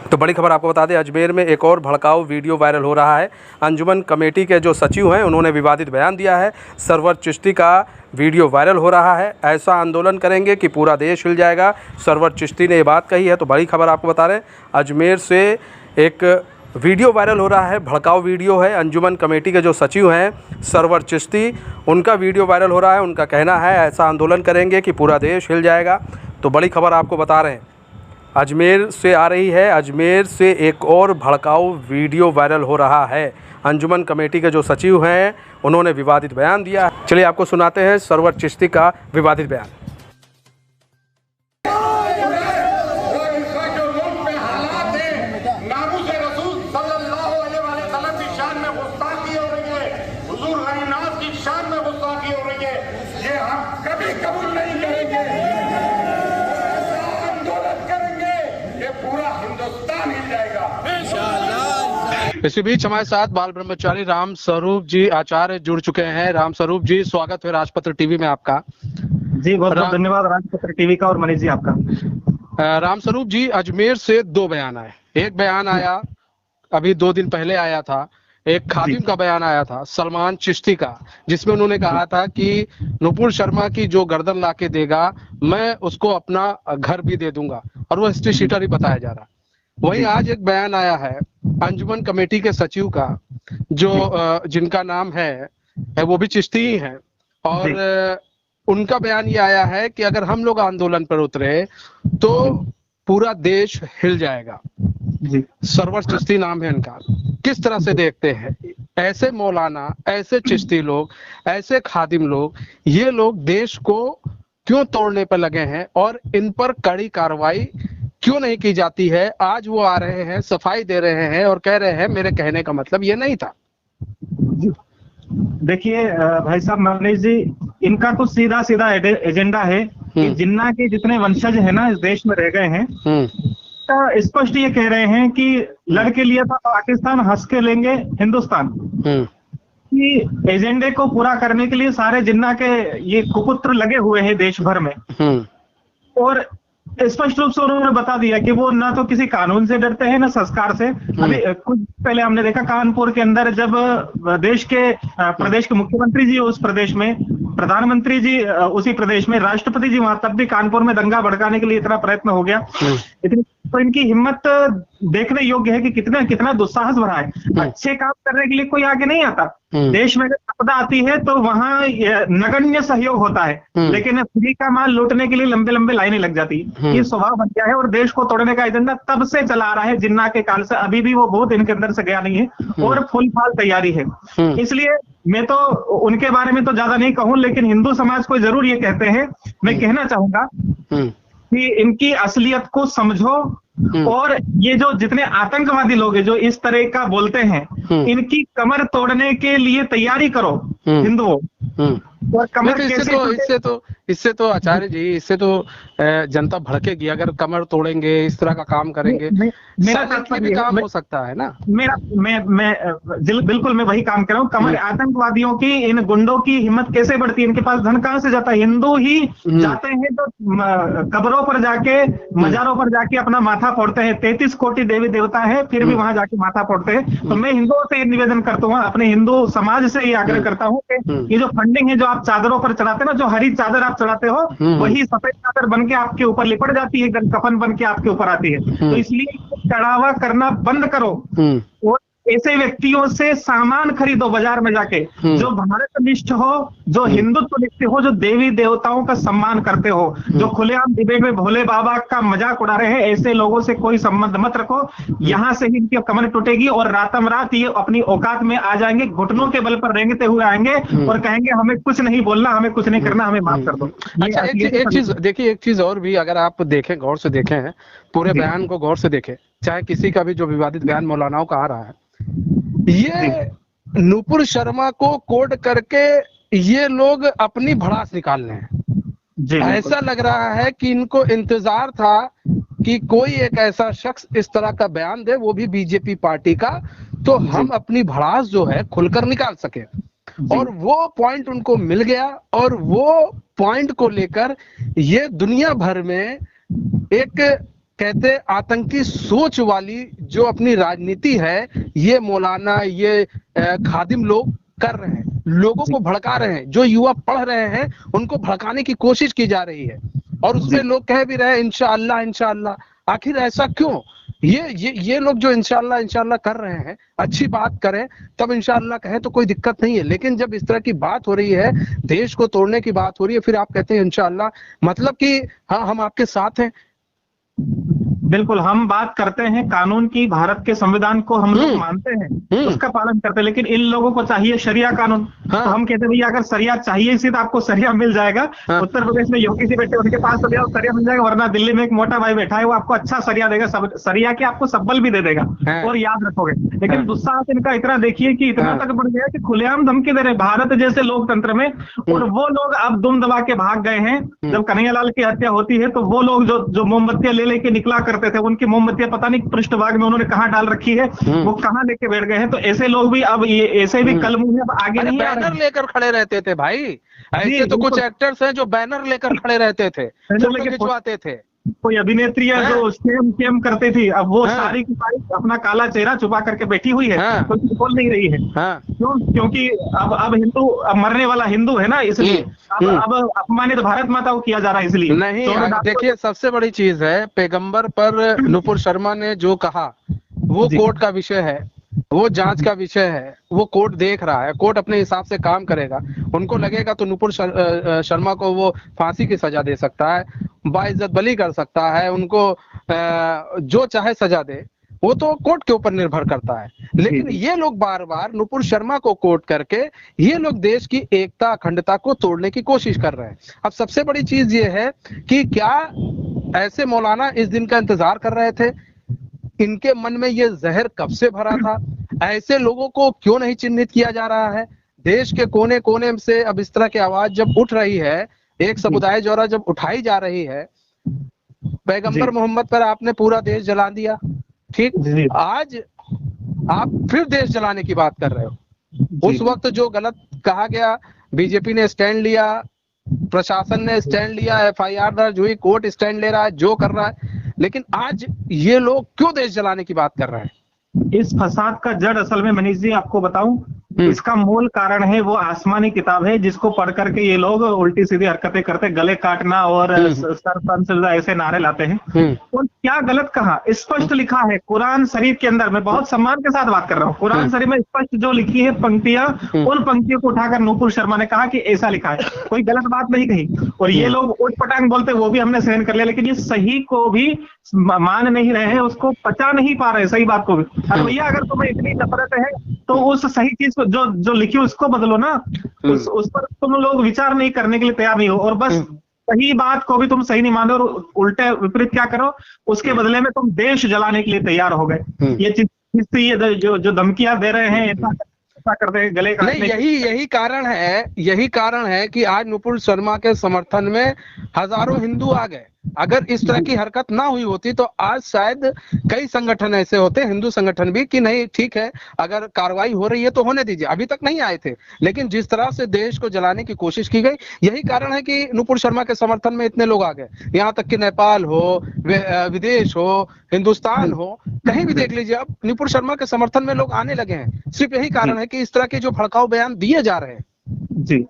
तो बड़ी खबर आपको बता दें, अजमेर में एक और भड़काऊ वीडियो वायरल हो रहा है। अंजुमन कमेटी के जो सचिव हैं उन्होंने विवादित बयान दिया है। सरवर चिश्ती का वीडियो वायरल हो रहा है। ऐसा आंदोलन करेंगे कि पूरा देश हिल जाएगा, सरवर चिश्ती ने ये बात कही है। तो बड़ी खबर आपको बता रहे हैं, अजमेर से एक वीडियो वायरल हो रहा है, भड़काऊ वीडियो है। अंजुमन कमेटी के जो सचिव हैं सरवर चिश्ती, उनका वीडियो वायरल हो रहा है। उनका कहना है ऐसा आंदोलन करेंगे कि पूरा देश हिल जाएगा। तो बड़ी खबर आपको बता रहे हैं, अजमेर से आ रही है। अजमेर से एक और भड़काऊ वीडियो वायरल हो रहा है। अंजुमन कमेटी के जो सचिव हैं उन्होंने विवादित बयान दिया। चलिए आपको सुनाते हैं सरवर चिश्ती का विवादित बयान। इसी बीच हमारे साथ बाल ब्रह्मचारी राम स्वरूप जी आचार्य जुड़ चुके हैं। राम स्वरूप जी, स्वागत है राजपत्र टीवी में आपका। जी बहुत बहुत धन्यवाद राजपत्र टीवी का और मनीष जी आपका। राम स्वरूप जी, अजमेर से दो बयान आए। एक बयान आया अभी 2 दिन पहले आया था, एक खादिम का बयान आया था सलमान चिश्ती का, जिसमें उन्होंने कहा था कि नुपुर शर्मा की जो गर्दन लाके देगा मैं उसको अपना घर भी दे दूंगा, और वो हिस्ट्री शीटर ही बताया जा रहा। वहीं आज एक बयान आया है अंजुमन कमेटी के सचिव का, जो जिनका नाम है वो भी चिश्ती ही है, और उनका बयान ये आया है कि अगर हम लोग आंदोलन पर उतरे तो पूरा देश हिल जाएगा। जी, सरवर चिश्ती नाम है इनका। किस तरह से देखते हैं ऐसे मौलाना, ऐसे चिश्ती लोग, ऐसे खादिम लोग, ये लोग देश को क्यों तोड़ने पर लगे हैं और इन पर कड़ी कार्रवाई क्यों नहीं की जाती है? आज वो आ रहे हैं, सफाई दे रहे हैं और कह रहे हैं मेरे कहने का मतलब ये नहीं था। देखिए भाई साहब मनीष जी, इनका तो सीधा सीधा एजेंडा है कि जिन्ना के जितने वंशज है ना इस देश में रह गए हैं, तो स्पष्ट ये कह रहे हैं कि लड़के लिया था पाकिस्तान, हंस के लेंगे हिंदुस्तान। कि एजेंडे को पूरा करने के लिए सारे जिन्ना के ये कुपुत्र लगे हुए हैं देश भर में, और स्पष्ट रूप से उन्होंने बता दिया कि वो ना तो किसी कानून से डरते हैं ना संस्कार से। अभी कुछ पहले हमने देखा कानपुर के अंदर जब देश के प्रदेश के मुख्यमंत्री जी उस प्रदेश में, प्रधानमंत्री जी उसी प्रदेश में, राष्ट्रपति जी वहां, तब भी कानपुर में दंगा भड़काने के लिए इतना प्रयत्न हो गया। इतनी तो इनकी हिम्मत देखने योग्य है कि कितना कितना दुस्साहस भरा है। अच्छे काम करने के लिए कोई आगे नहीं आता। देश में जब आपदा आती है तो वहां नगण्य सहयोग होता है, लेकिन फ्री का माल लूटने के लिए लंबे लंबे लाइनें लग जाती है। ये स्वभाव बन गया है और देश को तोड़ने का एजेंडा तब से चला आ रहा है, जिन्ना के काल से। अभी भी वो भूत इनके अंदर से गया नहीं है और फुल फाल तैयारी है। इसलिए मैं तो उनके बारे में तो ज्यादा नहीं कहूं, लेकिन हिंदू समाज को जरूर ये कहते हैं, मैं कहना चाहूंगा कि इनकी असलियत को समझो, और ये जो जितने आतंकवादी लोग हैं जो इस तरह का बोलते हैं, इनकी कमर तोड़ने के लिए तैयारी करो हिंदुओं। और कमर इससे तो आचार्य जी, इससे तो जनता भड़केगी अगर कमर तोड़ेंगे, इस तरह का काम करेंगे। मेरा भी काम हो सकता है ना। बिल्कुल मैं वही काम कर रहा हूँ। कमर आतंकवादियों की, इन गुंडों की हिम्मत कैसे बढ़ती है? इनके पास धन कहाँ से जाता है? हिंदू ही जाते हैं तो कब्रों पर जाके, मजारों पर जाके अपना माथा फोड़ते हैं। 33 कोटि देवी देवता है, फिर भी वहां जाके माथा फोड़ते हैं। तो मैं हिंदुओं से ये निवेदन करता हूँ, अपने हिंदू समाज से ये आग्रह करता हूँ कि ये जो फंडिंग है जो आप चादरों पर चढ़ाते हैं ना, जो हरी चादर आप चढ़ाते हो, वही सफेद चादर बन के आपके ऊपर लिपट जाती है, कफन बन के आपके ऊपर आती है। तो इसलिए चढ़ावा करना बंद करो और ऐसे व्यक्तियों से सामान खरीदो बाजार में जाके, जो भारतनिष्ठ हो, जो हिंदुत्वनिष्ठ हो, जो देवी देवताओं का सम्मान करते हो, जो खुलेआम डिबेट में भोले बाबा का मजाक उड़ा रहे हैं। ऐसे लोगों से कोई संबंध मत रखो। यहाँ से ही इनकी कमर टूटेगी और रातम रात ये अपनी औकात में आ जाएंगे, घुटनों के बल पर रेंगते हुए आएंगे और कहेंगे हमें कुछ नहीं बोलना, हमें कुछ नहीं करना, हमें माफ कर दो। अच्छा, एक चीज देखिए, एक चीज और भी अगर आप देखें, गौर से देखें, पूरे बयान को गौर से देखें, चाहे किसी का भी जो विवादित बयान मौलानाओं का आ रहा है, ये नुपुर शर्मा को कोड करके ये लोग अपनी भड़ास निकाल रहे हैं। ऐसा लग रहा है कि इनको इंतजार था कि कोई एक ऐसा शख्स इस तरह का बयान दे, वो भी बीजेपी पार्टी का, तो हम अपनी भड़ास जो है खुलकर निकाल सके। और वो पॉइंट उनको मिल गया, और वो पॉइंट को लेकर ये दुनिया भर में एक कहते आतंकी सोच वाली जो अपनी राजनीति है, ये मौलाना, ये खादिम लोग कर रहे हैं, लोगों को भड़का रहे हैं। जो युवा पढ़ रहे हैं उनको भड़काने की कोशिश की जा रही है, और उसमें लोग कह भी रहे हैं इंशाअल्लाह इंशाअल्लाह। आखिर ऐसा क्यों? ये लोग जो इंशाअल्लाह इंशाअल्लाह कर रहे हैं, अच्छी बात करें तब इंशाअल्लाह कहें तो कोई दिक्कत नहीं है, लेकिन जब इस तरह की बात हो रही है, देश को तोड़ने की बात हो रही है, फिर आप कहते हैं इंशाअल्लाह, मतलब कि हाँ हम आपके साथ हैं। बिल्कुल, हम बात करते हैं कानून की, भारत के संविधान को हम लोग मानते हैं, उसका पालन करते हैं, लेकिन इन लोगों को चाहिए शरिया कानून। हाँ। तो हम कहते हैं भैया अगर शरिया चाहिए इसी तो आपको शरिया मिल जाएगा। हाँ। उत्तर प्रदेश में योगी जी बैठे, उनके पास तो शरिया मिल जाएगा, वरना दिल्ली में एक मोटा भाई बैठा है, वो आपको अच्छा शरिया देगा, शरिया के आपको सब्बल भी दे देगा। हाँ। और याद रखोगे। लेकिन दुस्साहस इनका इतना देखिए कि इतना तक बढ़ गया कि खुलेआम धमकी दे रहे भारत जैसे लोकतंत्र में, और वो लोग अब दुम दबा के भाग गए हैं। जब कन्हैयालाल की हत्या होती है तो वो लोग जो मोमबत्तियां ले लेके निकला करते थे, उनकी मोमबत्तियां पता नहीं पृष्ठभाग में उन्होंने कहां डाल रखी है, वो कहां लेके बैठ गए हैं। तो ऐसे लोग भी अब ये ऐसे भी कल मुंह अब आगे नहीं आ रहे। बैनर लेकर खड़े रहते थे भाई, ऐसे तो कुछ एक्टर्स हैं जो बैनर लेकर खड़े रहते थे, फोटो खिंचवाते थे। कोई अभिनेत्री है जो स्कैम करती थी, अब वो सारी की सारी अपना काला चेहरा छुपा करके बैठी हुई है, कोई बोल नहीं रही है। क्यों? क्योंकि अब हिंदू, अब मरने वाला हिंदू है ना, इसलिए अब अपमानित भारत माता को किया जा रहा है, इसलिए नहीं। देखिए सबसे बड़ी चीज है, पैगंबर पर नुपुर शर्मा ने जो कहा वो कोर्ट का विषय है, वो जांच का विषय है, वो कोर्ट देख रहा है, कोर्ट अपने हिसाब से काम करेगा। उनको लगेगा तो नुपुर शर्मा को वो फांसी की सजा दे सकता है, बाइज्जत बरी कर सकता है, उनको जो चाहे सजा दे, वो तो कोर्ट के ऊपर निर्भर करता है। लेकिन ये लोग बार बार नुपुर शर्मा को कोर्ट करके ये लोग देश की एकता अखंडता को तोड़ने की कोशिश कर रहे हैं। अब सबसे बड़ी चीज ये है कि क्या ऐसे मौलाना इस दिन का इंतजार कर रहे थे? इनके मन में ये जहर कब से भरा था? ऐसे लोगों को क्यों नहीं चिन्हित किया जा रहा है? देश के कोने कोने से अब इस तरह की आवाज जब उठ रही है, एक समुदाय द्वारा जब उठाई जा रही है, पैगंबर मोहम्मद पर आपने पूरा देश जला दिया, ठीक, आज आप फिर देश जलाने की बात कर रहे हो। उस वक्त जो गलत कहा गया, बीजेपी ने स्टैंड लिया, प्रशासन ने स्टैंड लिया, FIR दर्ज हुई, कोर्ट स्टैंड ले रहा है, जो कर रहा है, लेकिन आज ये लोग क्यों देश जलाने की बात कर रहे हैं? इस फसाद का जड़ असल में मनीष जी आपको बताऊं, इसका मूल कारण है वो आसमानी किताब है, जिसको पढ़ करके ये लोग उल्टी सीधी हरकतें करते, गले काटना और सर ऐसे नारे लाते हैं। और क्या गलत कहा, स्पष्ट लिखा है कुरान शरीफ के अंदर। मैं बहुत सम्मान के साथ बात कर रहा हूँ, कुरान शरीफ में स्पष्ट जो लिखी है पंक्तियां, उन पंक्तियों को उठाकर नुपुर शर्मा ने कहा कि ऐसा लिखा है, कोई गलत बात नहीं कही। और ये लोग उठ पटांग बोलते, वो भी हमने सहन कर लिया, लेकिन ये सही को भी मान नहीं रहे हैं, उसको पचा नहीं पा रहे सही बात को भी। अरे भैया अगर तुम्हें इतनी नफरत है तो उस सही चीज को जो लिखी उसको बदलो ना, उस पर तुम लोग विचार नहीं करने के लिए तैयार नहीं हो, और बस सही बात को भी तुम सही नहीं मान रहे, और उल्टे विपरीत क्या करो, उसके बदले में तुम देश जलाने के लिए तैयार हो गए। ये चीज जो धमकियां दे रहे हैं, ऐसा करते हैं, गले नहीं, यही कारण है कि आज नुपुर शर्मा के समर्थन में हजारों हिंदू आ गए। अगर इस तरह की हरकत ना हुई होती तो आज शायद कई संगठन ऐसे होते, हिंदू संगठन भी, कि नहीं ठीक है, अगर कार्रवाई हो रही है तो होने दीजिए। अभी तक नहीं आए थे, लेकिन जिस तरह से देश को जलाने की कोशिश की गई, यही कारण है कि नुपुर शर्मा के समर्थन में इतने लोग आ गए। यहाँ तक कि नेपाल हो, विदेश हो, हिंदुस्तान हो, कहीं भी देख लीजिए, अब नुपुर शर्मा के समर्थन में लोग आने लगे हैं। सिर्फ यही कारण है कि इस तरह के जो भड़काऊ बयान दिए जा रहे हैं। जी,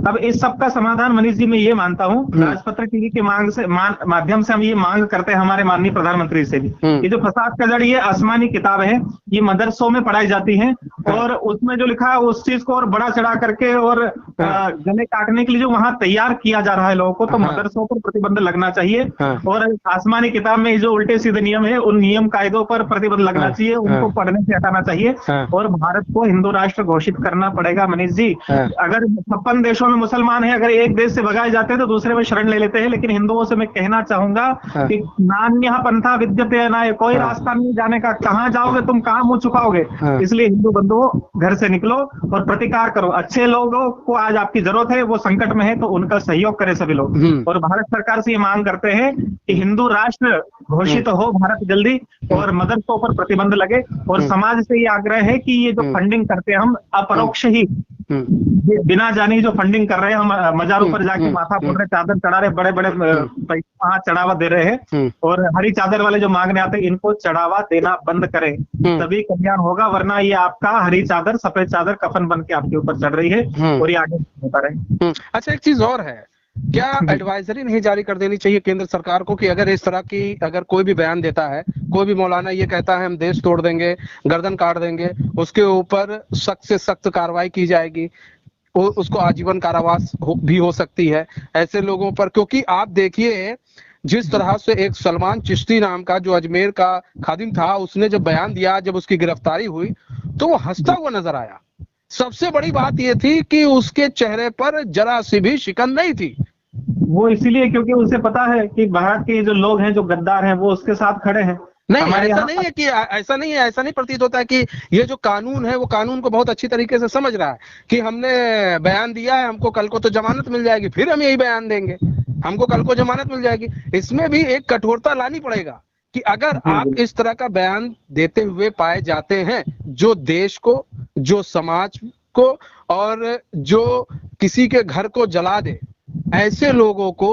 अब इस सब का समाधान मनीष जी मैं ये मानता हूँ, राजपत्र टीवी के माध्यम से हम ये मांग करते हैं हमारे माननीय प्रधानमंत्री से भी, ये जो फसाद का जड़, ये आसमानी किताब है, ये मदरसों में पढ़ाई जाती है, और उसमें जो लिखा है उस चीज को और बड़ा चढ़ा करके और गले काटने के लिए जो वहां तैयार किया जा रहा है लोगों को, तो मदरसों पर प्रतिबंध लगना चाहिए। और आसमानी किताब में जो उल्टे सीधे नियम है, उन नियम कायदों पर प्रतिबंध लगना चाहिए, उनको पढ़ने से हटाना चाहिए, और भारत को हिंदू राष्ट्र घोषित करना पड़ेगा। मनीष जी, अगर 56 देशों में मुसलमान है, अगर एक देश से भगाए जाते हैं तो दूसरे में शरण ले लेते हैं, लेकिन हिंदुओं से मैं कहना चाहूंगा कि नान्यः पंथा विद्यते न, कोई रास्ता नहीं जाने का, कहां जाओगे तुम, कहां मुंह छुपाओगे। इसलिए हिंदू बंधुओं, घर से निकलो और प्रतिकार करो। अच्छे लोगों को आज आपकी जरूरत है, वो संकट में है, तो उनका सहयोग करें सभी लोग। और भारत सरकार से ये मांग करते हैं कि हिंदू राष्ट्र घोषित हो भारत जल्दी, और मदरसों पर प्रतिबंध लगे। और समाज से ये आग्रह है कि ये जो फंडिंग करते हैं हम अपरोक्ष ही, बिना जाने जो फंडिंग कर रहे हैं, हम मजारों पर जाके माथा फोड़ रहे, चादर चढ़ा रहे, बड़े बड़े पैसा वहां चढ़ावा दे रहे हैं, और हरी चादर वाले जो मांगने आते हैं इनको चढ़ावा देना बंद करें, तभी कल्याण होगा, वरना ये आपका हरी चादर सफेद चादर कफन बन के आपके ऊपर चढ़ रही है और ये आगे होता रहे। अच्छा, एक चीज और है, क्या एडवाइजरी नहीं जारी कर देनी चाहिए केंद्र सरकार को कि अगर इस तरह की अगर कोई भी बयान देता है, कोई भी मौलाना ये कहता है हम देश तोड़ देंगे, गर्दन काट देंगे, उसके ऊपर सख्त से सख्त कार्रवाई की जाएगी, उसको आजीवन कारावास भी हो सकती है ऐसे लोगों पर। क्योंकि आप देखिए जिस तरह से एक सलमान चिश्ती नाम का जो अजमेर का खादिम था, उसने जब बयान दिया, जब उसकी गिरफ्तारी हुई तो वो हंसता हुआ नजर आया। सबसे बड़ी बात ये थी कि उसके चेहरे पर जरा सी भी शिकन नहीं थी। वो इसीलिए क्योंकि उसे पता है कि बाहर के जो लोग हैं, जो गद्दार हैं, वो उसके साथ खड़े हैं। नहीं, ऐसा नहीं है कि ऐसा नहीं प्रतीत होता है कि ये जो कानून है वो कानून को बहुत अच्छी तरीके से समझ रहा है कि हमने बयान दिया है, हमको कल को तो जमानत मिल जाएगी, फिर हम यही बयान देंगे, हमको कल को जमानत मिल जाएगी। इसमें भी एक कठोरता लानी पड़ेगा कि अगर आप इस तरह का बयान देते हुए पाए जाते हैं जो देश को, जो समाज को और जो किसी के घर को जला दे, ऐसे लोगों को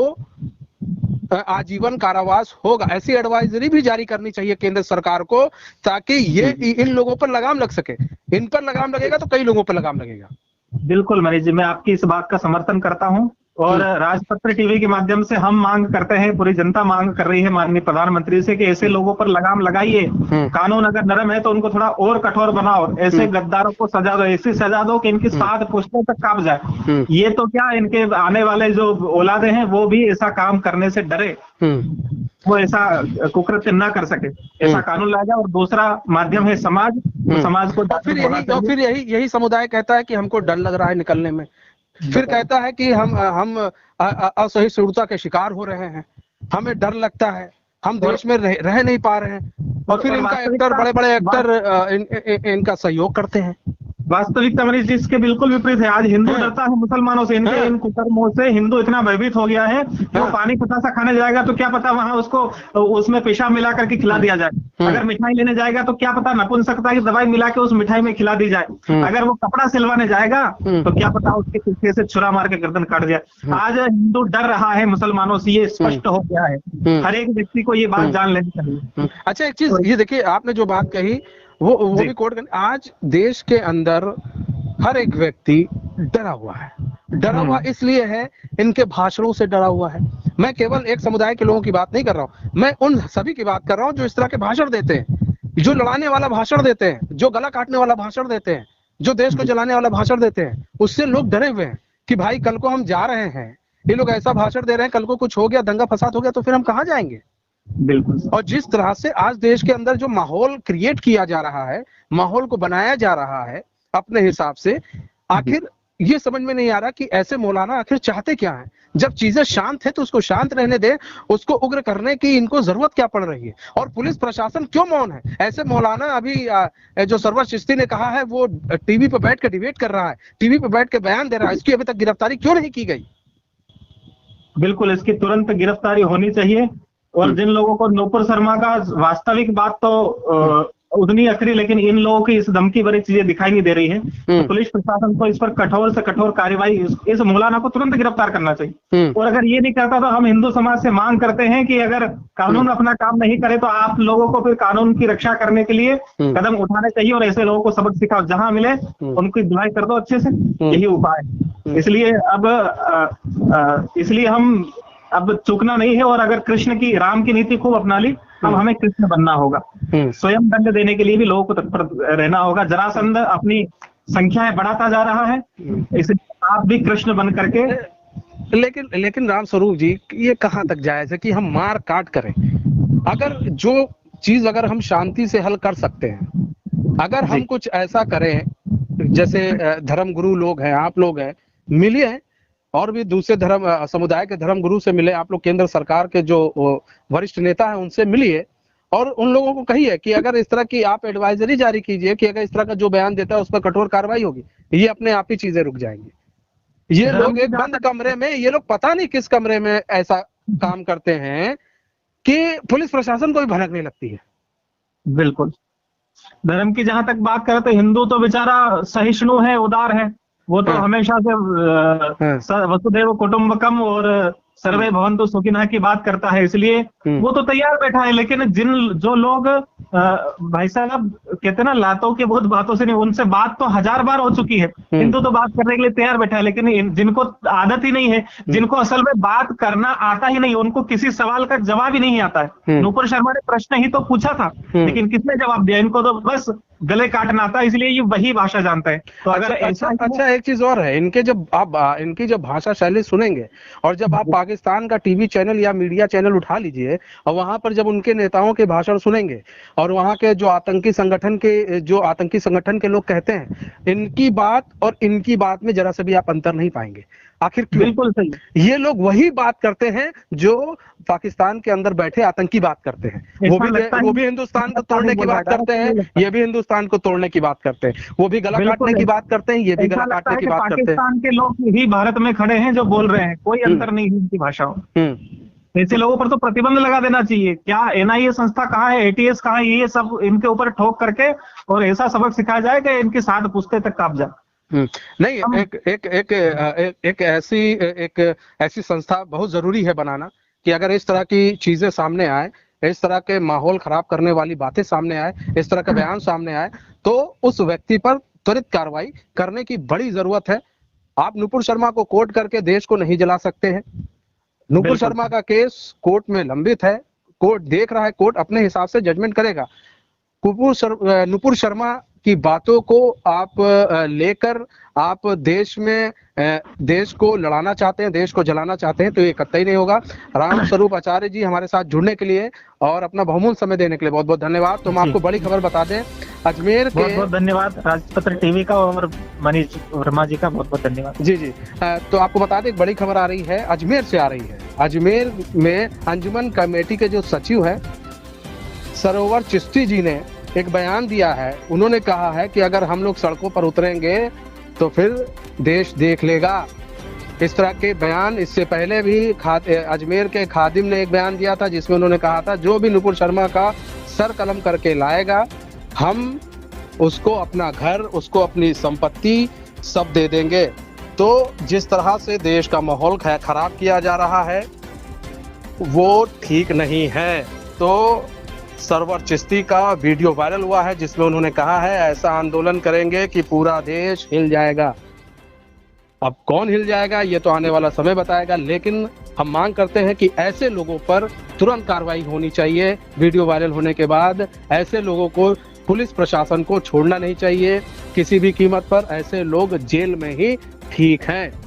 आजीवन कारावास होगा। ऐसी एडवाइजरी भी जारी करनी चाहिए केंद्र सरकार को, ताकि ये इन लोगों पर लगाम लग सके। इन पर लगाम लगेगा तो कई लोगों पर लगाम लगेगा। बिल्कुल मनीष जी, मैं आपकी इस बात का समर्थन करता हूं, और राजपत्र टीवी के माध्यम से हम मांग करते हैं, पूरी जनता मांग कर रही है माननीय प्रधानमंत्री से कि ऐसे लोगों पर लगाम लगाइए। कानून अगर नरम है तो उनको थोड़ा और कठोर बनाओ, ऐसे गद्दारों को सजा दो, ऐसी सजा दो कि इनकी 7 पुश्तों तक कांप जाए। ये तो क्या, इनके आने वाले जो औलादे हैं वो भी ऐसा काम करने से डरे, वो ऐसा कुकृत्य ना कर सके, ऐसा कानून लाया जाए। और दूसरा माध्यम है समाज, तो समाज को फिर यही समुदाय कहता है कि हमको डर लग रहा है निकलने में, फिर कहता है कि हम असहिष्णुता के शिकार हो रहे हैं, हमें डर लगता है, हम देश में रह नहीं पा रहे हैं, और फिर इनका एक्टर, बड़े बड़े एक्टर इनका सहयोग करते हैं। वास्तविकता मनीष जी इसके बिल्कुल विपरीत है। आज हिंदू डरता है मुसलमानों से, इनके इन कुकर्मों से हिंदू इतना भयभीत हो गया है कि वो पानी पतासा खाने जाएगा तो क्या पता वहां उसको उसमें पेशाब मिला करके खिला दिया जाए, अगर मिठाई लेने जाएगा तो क्या पता नपुंसकता की दवाई मिला के उस मिठाई में खिला दी जाए, अगर वो कपड़ा सिलवाने जाएगा तो क्या पता उसके पीछे से छुरा मार के गर्दन काट जाए। आज हिंदू डर रहा है मुसलमानों से, ये स्पष्ट हो गया है, हर एक व्यक्ति को ये बात जान लेनी चाहिए। अच्छा, एक चीज ये देखिए, आपने जो बात कही वो भी कोट करनी। आज देश के अंदर हर एक व्यक्ति डरा हुआ है, डरा हुआ इसलिए है, इनके भाषणों से डरा हुआ है। मैं केवल एक समुदाय के लोगों की बात नहीं कर रहा हूं, मैं उन सभी की बात कर रहा हूं जो इस तरह के भाषण देते हैं, जो लड़ाने वाला भाषण देते हैं, जो गला काटने वाला भाषण देते हैं, जो देश को जलाने वाला भाषण देते हैं। उससे लोग डरे हुए हैं कि भाई कल को हम जा रहे हैं, ये लोग ऐसा भाषण दे रहे हैं, कल को कुछ हो गया, दंगा फसाद हो गया तो फिर हम कहाँ जाएंगे। बिल्कुल। और जिस तरह से आज देश के अंदर जो माहौल क्रिएट किया जा रहा है, माहौल को बनाया जा रहा है अपने हिसाब से, आखिर ये समझ में नहीं आ रहा कि ऐसे मौलाना आखिर चाहते क्या हैं। जब चीजें शांत है तो उसको शांत रहने दे, उसको उग्र करने की इनको जरूरत क्या पड़ रही है, और पुलिस प्रशासन क्यों मौन है। ऐसे मौलाना अभी जो सरवर चिश्ती ने कहा है वो टीवी पर बैठ के डिबेट कर रहा है, टीवी पर बैठ के बयान दे रहा है, इसकी अभी तक गिरफ्तारी क्यों नहीं की गई। बिल्कुल, इसकी तुरंत गिरफ्तारी होनी चाहिए। और जिन लोगों को नूपुर शर्मा का वास्तविक बात तो उतनी अखरी, लेकिन इन लोगों की इस धमकी भरी चीजें दिखाई नहीं दे रही है, तो पुलिस प्रशासन को इस पर कठोर से कठोर कार्रवाई, इस मौलाना को तुरंत गिरफ्तार करना चाहिए। और अगर ये नहीं करता तो हम हिंदू समाज से मांग करते हैं कि अगर कानून अपना काम नहीं करे तो आप लोगों को फिर कानून की रक्षा करने के लिए कदम उठाने चाहिए, और ऐसे लोगों को सबक सिखाओ, जहां मिले उनकी धुलाई कर दो अच्छे से, यही उपाय है। इसलिए हम अब चूकना नहीं है, और अगर कृष्ण की, राम की नीति खूब अपना ली, अब हमें कृष्ण बनना होगा। स्वयं दंड देने के लिए भी लोगों को तत्पर रहना होगा। जरासंध अपनी संख्याएं बढ़ाता जा रहा है, इसलिए आप भी कृष्ण बन करके। लेकिन राम स्वरूप जी, ये कहाँ तक जायज है कि हम मार काट करें। अगर जो चीज अगर हम शांति से हल कर सकते हैं, अगर हम कुछ ऐसा करें, जैसे धर्म गुरु लोग हैं, आप लोग हैं, मिलिए और भी दूसरे धर्म समुदाय के धर्म गुरु से मिले, आप लोग केंद्र सरकार के जो वरिष्ठ नेता हैं उनसे मिलिए, और उन लोगों को कहिए कि अगर इस तरह की आप एडवाइजरी जारी कीजिए कि अगर इस तरह का जो बयान देता है उस पर कठोर कार्रवाई होगी, ये अपने आप ही चीजें रुक जाएंगी। ये लोग एक बंद कमरे में, ये लोग पता नहीं किस कमरे में ऐसा काम करते हैं कि पुलिस प्रशासन को भी भनक नहीं लगती है। बिल्कुल। धर्म की जहां तक बात करें तो हिंदू तो बेचारा सहिष्णु है, उदार है, वो तो हाँ। हमेशा से वसुधैव कुटुंबकम और सर्वे भवन्तु सुखिनः की बात करता है, इसलिए वो तो तैयार बैठा है। लेकिन जो लोग भाई साहब कहते हैं ना, लातों के बहुत बातों से नहीं, उनसे बात तो 1000 बार हो चुकी है। हिंदू तो बात करने के लिए तैयार बैठा है, लेकिन जिनको आदत ही नहीं है, जिनको असल में बात करना आता ही नहीं, उनको किसी सवाल का जवाब ही नहीं आता है। नुपुर शर्मा ने प्रश्न ही तो पूछा था, लेकिन किसने जवाब दिया? इनको तो बस गले काटना आता है, इसलिए ये वही भाषा जानता है। तो अगर अच्छा एक चीज और है, इनके जब आप इनकी जब भाषा शैली सुनेंगे और जब आप पाकिस्तान का टीवी चैनल या मीडिया चैनल उठा लीजिए और वहां पर जब उनके नेताओं के भाषण सुनेंगे और वहां के जो आतंकी संगठन के लोग कहते हैं, इनकी बात और इनकी बात में जरा से भी आप अंतर नहीं पाएंगे। आखिर क्यों? बिल्कुल सही, ये लोग वही बात करते हैं जो पाकिस्तान के अंदर बैठे आतंकी बात करते हैं। वो भी हिंदुस्तान को तोड़ने की बात करते हैं, ये भी हिंदुस्तान को तोड़ने की बात करते हैं। वो भी गला काटने की बात करते हैं, ये भी गला काटने की बात करते हैं। पाकिस्तान के लोग ही भारत में खड़े हैं जो बोल रहे हैं, कोई अंतर नहीं है इनकी भाषाओं। ऐसे लोगों पर तो प्रतिबंध लगा देना चाहिए। क्या एनआईए संस्था कहाँ है, एटीएस कहाँ है, ये सब इनके ऊपर ठोक करके और ऐसा सबक सिखाया जाए कि इनकी 7 पुश्ते तक काप जाए। नहीं, एक ऐसी संस्था बहुत जरूरी है बनाना कि अगर इस तरह की चीजें सामने आए, इस तरह के माहौल खराब करने वाली बातें सामने आए, इस तरह का बयान सामने आए, तो उस व्यक्ति पर त्वरित कार्रवाई करने की बड़ी जरूरत है। आप नुपुर शर्मा को कोर्ट करके देश को नहीं जला सकते हैं। नुपुर शर्मा का केस कोर्ट में लंबित है, कोर्ट देख रहा है, कोर्ट अपने हिसाब से जजमेंट करेगा। नुपुर शर्मा की बातों को आप लेकर आप देश को लड़ाना चाहते हैं, देश को जलाना चाहते हैं, तो ये कतई नहीं होगा। राम स्वरूप आचार्य जी हमारे साथ जुड़ने के लिए और अपना बहुमूल्य समय देने के लिए बहुत बहुत धन्यवाद। तो हम आपको बड़ी खबर बता दें, अजमेर के बहुत बहुत धन्यवाद राजपत्र टीवी का और मनीष वर्मा जी का बहुत बहुत धन्यवाद। जी। तो आपको बता दें, एक बड़ी खबर आ रही है, अजमेर से आ रही है। अजमेर में अंजुमन कमेटी के जो सचिव है सरोवर चिश्ती जी ने एक बयान दिया है। उन्होंने कहा है कि अगर हम लोग सड़कों पर उतरेंगे तो फिर देश देख लेगा। इस तरह के बयान इससे पहले भी अजमेर के खादिम ने एक बयान दिया था, जिसमें उन्होंने कहा था जो भी नुपुर शर्मा का सर कलम करके लाएगा, हम उसको अपना घर, उसको अपनी संपत्ति सब दे देंगे। तो जिस तरह से देश का माहौल खराब किया जा रहा है वो ठीक नहीं है। तो सरवर चिश्ती का वीडियो वायरल हुआ है जिसमें उन्होंने कहा है ऐसा आंदोलन करेंगे कि पूरा देश हिल जाएगा। अब कौन हिल जाएगा ये तो आने वाला समय बताएगा, लेकिन हम मांग करते हैं कि ऐसे लोगों पर तुरंत कार्रवाई होनी चाहिए। वीडियो वायरल होने के बाद ऐसे लोगों को, पुलिस प्रशासन को छोड़ना नहीं चाहिए किसी भी कीमत पर। ऐसे लोग जेल में ही ठीक हैं।